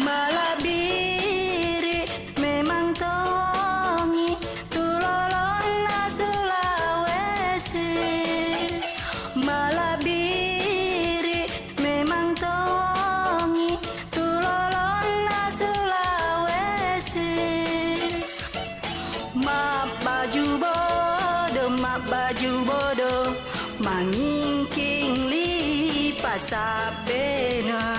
Malabiri memang tongi tulolonna Sulawesi. Malabiri memang tongi tulolonna Sulawesi. Mak baju bodoh mangingking li pasapena.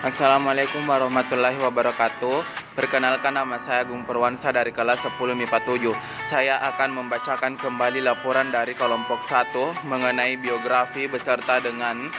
Assalamualaikum warahmatullahi wabarakatuh. Perkenalkan, nama saya Agung Purwansa dari kelas 10 MIPA 7. Saya akan membacakan kembali laporan dari kelompok 1 mengenai biografi beserta dengan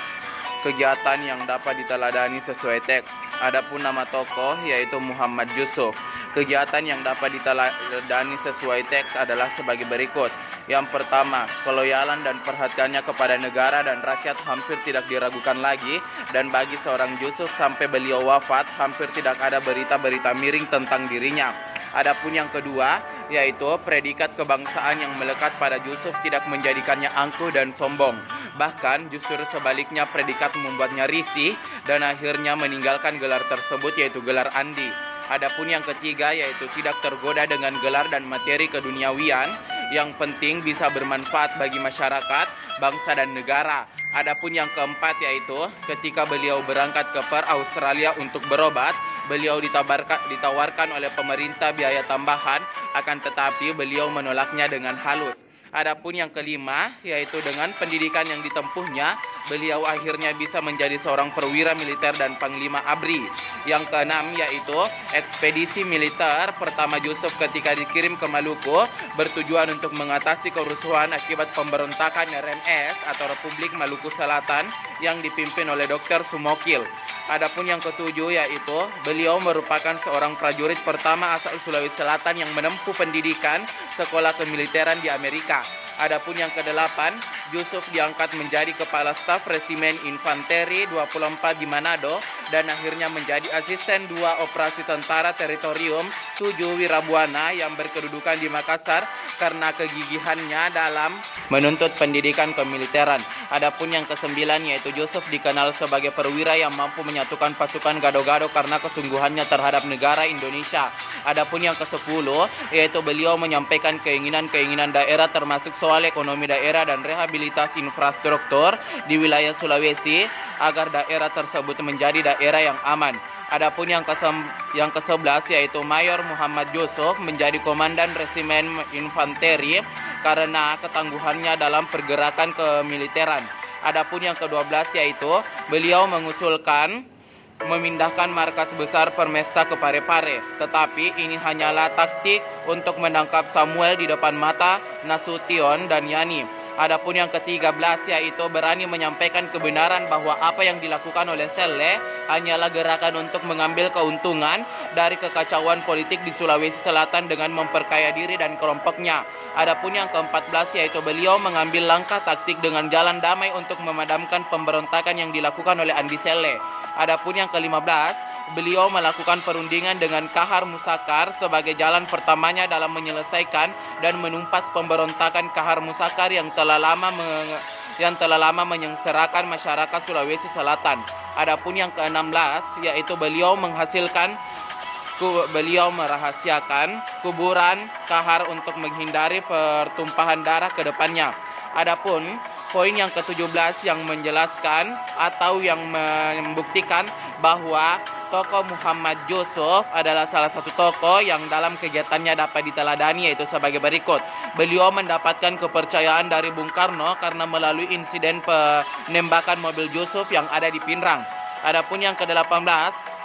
kegiatan yang dapat diteladani sesuai teks. Adapun nama tokoh yaitu Muhammad Yusuf. Kegiatan yang dapat diteladani sesuai teks adalah sebagai berikut. Yang pertama, keloyalan dan perhatiannya kepada negara dan rakyat hampir tidak diragukan lagi, dan bagi seorang Yusuf sampai beliau wafat hampir tidak ada berita-berita miring tentang dirinya. Adapun yang kedua, yaitu predikat kebangsaan yang melekat pada Yusuf tidak menjadikannya angkuh dan sombong. Bahkan justru sebaliknya, predikat membuatnya risih dan akhirnya meninggalkan gelar tersebut, yaitu gelar Andi. Adapun yang ketiga, yaitu tidak tergoda dengan gelar dan materi keduniawian, yang penting bisa bermanfaat bagi masyarakat, bangsa dan negara. Adapun yang keempat, yaitu ketika beliau berangkat ke Perth, Australia untuk berobat, beliau ditawarkan oleh pemerintah biaya tambahan, akan tetapi beliau menolaknya dengan halus. Adapun yang kelima, yaitu dengan pendidikan yang ditempuhnya, beliau akhirnya bisa menjadi seorang perwira militer dan panglima ABRI. Yang keenam, yaitu ekspedisi militer pertama Yusuf ketika dikirim ke Maluku bertujuan untuk mengatasi kerusuhan akibat pemberontakan RMS atau Republik Maluku Selatan yang dipimpin oleh Dr. Sumokil. Adapun yang ketujuh, yaitu beliau merupakan seorang prajurit pertama asal Sulawesi Selatan yang menempuh pendidikan sekolah kemiliteran di Amerika. Adapun yang kedelapan, Yusuf diangkat menjadi kepala staf Resimen Infanteri 24 di Manado dan akhirnya menjadi asisten 2 operasi tentara teritorium 7 Wirabuana yang berkedudukan di Makassar karena kegigihannya dalam menuntut pendidikan kemiliteran. Adapun yang kesembilan, yaitu Yusuf dikenal sebagai perwira yang mampu menyatukan pasukan gado-gado karena kesungguhannya terhadap negara Indonesia. Adapun yang ke-10, yaitu beliau menyampaikan keinginan-keinginan daerah termasuk soal ekonomi daerah dan rehabilitasi infrastruktur di wilayah Sulawesi agar daerah tersebut menjadi daerah yang aman. Adapun yang ke-11, yaitu Mayor Muhammad Yusuf menjadi komandan Resimen Infanteri karena ketangguhannya dalam pergerakan kemiliteran. Adapun yang ke-12, yaitu beliau mengusulkan memindahkan markas besar Permesta ke Parepare, tetapi ini hanyalah taktik untuk menangkap Samuel di depan mata Nasution dan Yani. Adapun yang ke-13, yaitu berani menyampaikan kebenaran bahwa apa yang dilakukan oleh Sele hanyalah gerakan untuk mengambil keuntungan dari kekacauan politik di Sulawesi Selatan dengan memperkaya diri dan kelompoknya. Adapun yang ke-14, yaitu beliau mengambil langkah taktik dengan jalan damai untuk memadamkan pemberontakan yang dilakukan oleh Andi Sele. Adapun yang ke-15, beliau melakukan perundingan dengan Kahar Musakar sebagai jalan pertamanya dalam menyelesaikan dan menumpas pemberontakan Kahar Musakar yang telah lama menyengsarakan masyarakat Sulawesi Selatan. Adapun yang ke-16, yaitu beliau merahasiakan kuburan Kahar untuk menghindari pertumpahan darah ke depannya. Adapun poin yang ke-17 yang menjelaskan atau yang membuktikan bahwa tokoh Muhammad Yusuf adalah salah satu tokoh yang dalam kegiatannya dapat diteladani, yaitu sebagai berikut. Beliau mendapatkan kepercayaan dari Bung Karno karena melalui insiden penembakan mobil Yusuf yang ada di Pinrang. Adapun yang ke-18,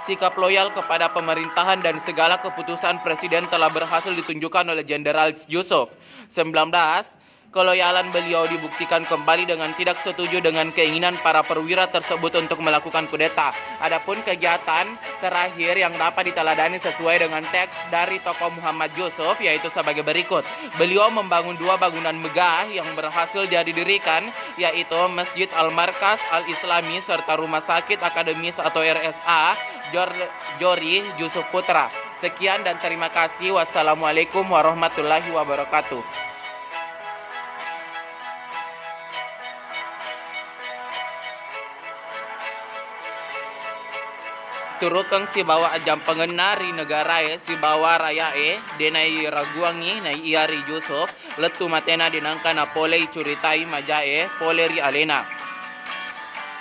sikap loyal kepada pemerintahan dan segala keputusan presiden telah berhasil ditunjukkan oleh Jenderal Yusuf. 19, keloyalan beliau dibuktikan kembali dengan tidak setuju dengan keinginan para perwira tersebut untuk melakukan kudeta. Adapun kegiatan terakhir yang dapat diteladani sesuai dengan teks dari tokoh Muhammad Yusuf yaitu sebagai berikut. Beliau membangun 2 bangunan megah yang berhasil didirikan, yaitu Masjid Al-Markas Al-Islami serta Rumah Sakit Akademis atau RSA Jori Yusuf Putra. Sekian dan terima kasih. Wassalamualaikum warahmatullahi wabarakatuh. Turukang si bawa ajam pengenari negara si bawa raya denai raguangi nai iari Yusuf letu matena dinangka na polei curitai majae poleri alena.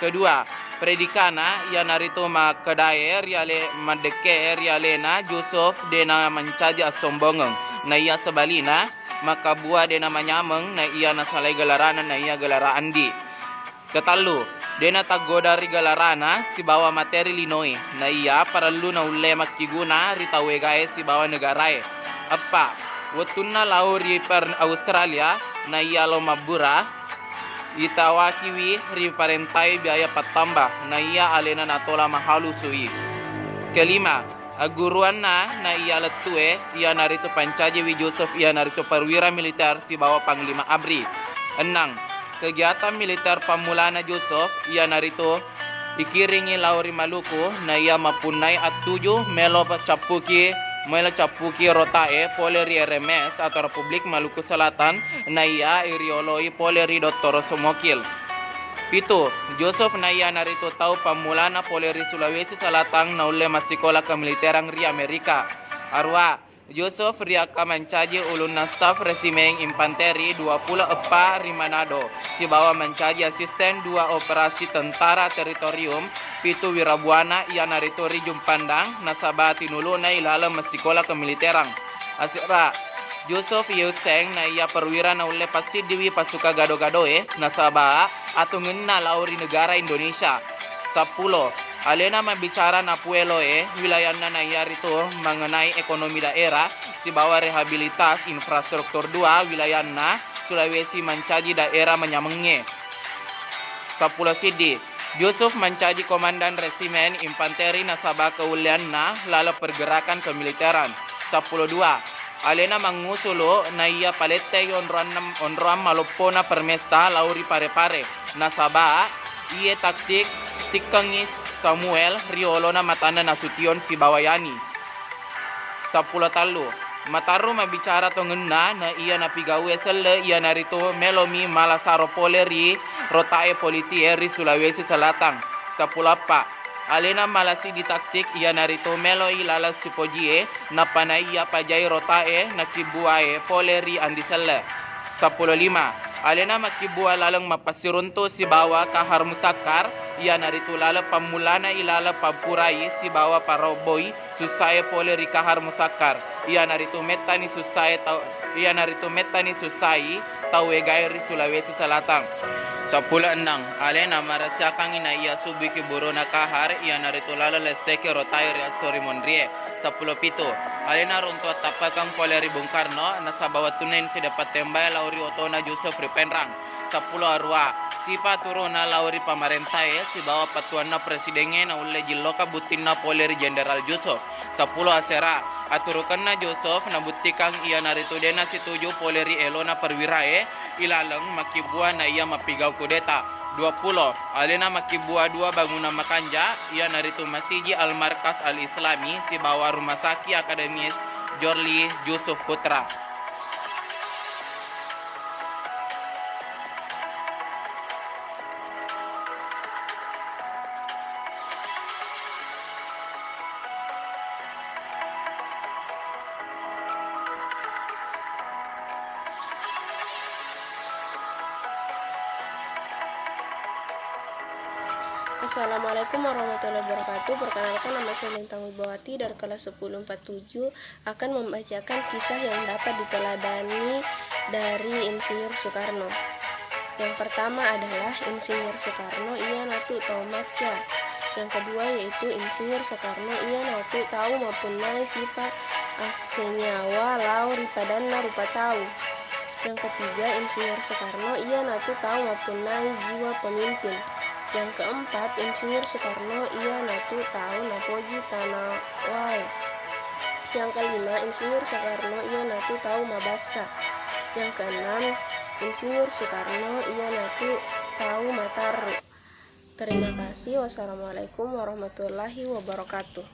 Kedua, predikana ya narito makadae riale madeke rialena Yusuf dena mencaji asombongeng na ia sebalina maka buah dena manyameng na ia nasalai gelarana na ia gelara andi. Ketalu, dena tagodari galarana si bawa materi linoi na iya parallu na ulle makiguna ritawegae si bawa negarae. Apa, watunna lauri per Australia na iya lo mabura itawakiwi ri parentai biaya patamba na iya alena natola mahalu sui. Kelima, aguruan na iya letue iya narito pancaji wi Yusuf iya narito perwira militer si bawa Panglima Abri. Enang, kegiatan militer pamulana Yusuf ia narito ikiringi lauri Maluku na ia mapunai at-7 melo capuki rotae poleri RMS atau Republik Maluku Selatan na ia irioloi poleri Dr. Sumokil. Pitu, Yusuf na ia narito tau pamulana poleri Sulawesi Selatan na ule masikola kemiliteran ri Amerika. Arwa Yusuf riaka mencaji uluna staf resimen infanteri 24 ri Manado si bawa mencaji asisten 2 operasi tentara teritorium pitu wirabuana ia narito ri Jumpandang nasaba tinuluna ilala masikola kemiliteran. Asira Yusuf Yuseng na ia perwira na ule pasidiwi pasuka gado-gadoe nasaba atau ngena lauri negara Indonesia. 10. Alena membicara na puelo wilayahna na yarito mengenai ekonomi daerah si bawa rehabilitas infrastruktur 2 wilayahna Sulawesi mencaji daerah menyamenge. 10 CD Yusuf mencaji komandan resimen infanteri nasabah keulianna lalu pergerakan kemiliteran. 10.2 Alena mengusulo na iya palete onroam malopona permesta lauri pare-pare nasabah iye taktik tikangis Samuel riolona matanda nasution si bawayani. 10 talu mataru mabicara tongena na iya napigawe sele iya narito melomi malasaro poleri rotae politie ri Sulawesi Selatan. 10 apa alena malasi di taktik iya narito melo ilala sipojie na panaiya pajai rotae na kibuae poleri andi sele. 10.5 alena makibua lalang mapasirunto si bawa kahar musakar ia narito lala pamulana ilala papurai si bawa paroboy susai poleri kahar musakar ia narito metani susai tawegai ri Sulawesi Selatan. 10.6 alena marasyakan ina ia subiki burona kahar ia narito lala lesteke rotai ri astori monrie. 10.7 alena runtua tapakang poleri Bung Karno nasabawa tunen si dapat tembay lauri otona Yusuf Ripenrang. 10 arwa sipa turuna lauri pamarentai si bawa patuana presidenge na ulle jiloka butinna poleri Jenderal Yusuf. 10 asera aturukan na Yusuf na butikang ia narito dena si 7 poleri elona perwirae ilalang makibua na ia mapigaw kudeta. 20 alena makibua 2 bangunan makanja ia narito masiji Al-Markas Al-Islami si bawa rumah sakit akademis Jorli Yusuf Putra. Assalamualaikum warahmatullahi wabarakatuh. Perkenalkan, nama saya Lintang Wibawati dari kelas 1047 akan membacakan kisah yang dapat diteladani dari Insinyur Soekarno. Yang pertama adalah Insinyur Soekarno ia natu tau maca. Yang kedua yaitu Insinyur Soekarno ia natu tahu mapunai sifat asenyawa lau ripadanna rupa tahu. Yang ketiga Insinyur Soekarno ia natu tahu mapunai jiwa pemimpin. Yang keempat, Insinyur Soekarno ia natu tahu napoji tanah wae. Yang kelima, Insinyur Soekarno ia natu tahu mabasa. Yang keenam, Insinyur Soekarno ia natu tahu mataru. Terima kasih. Wassalamualaikum warahmatullahi wabarakatuh.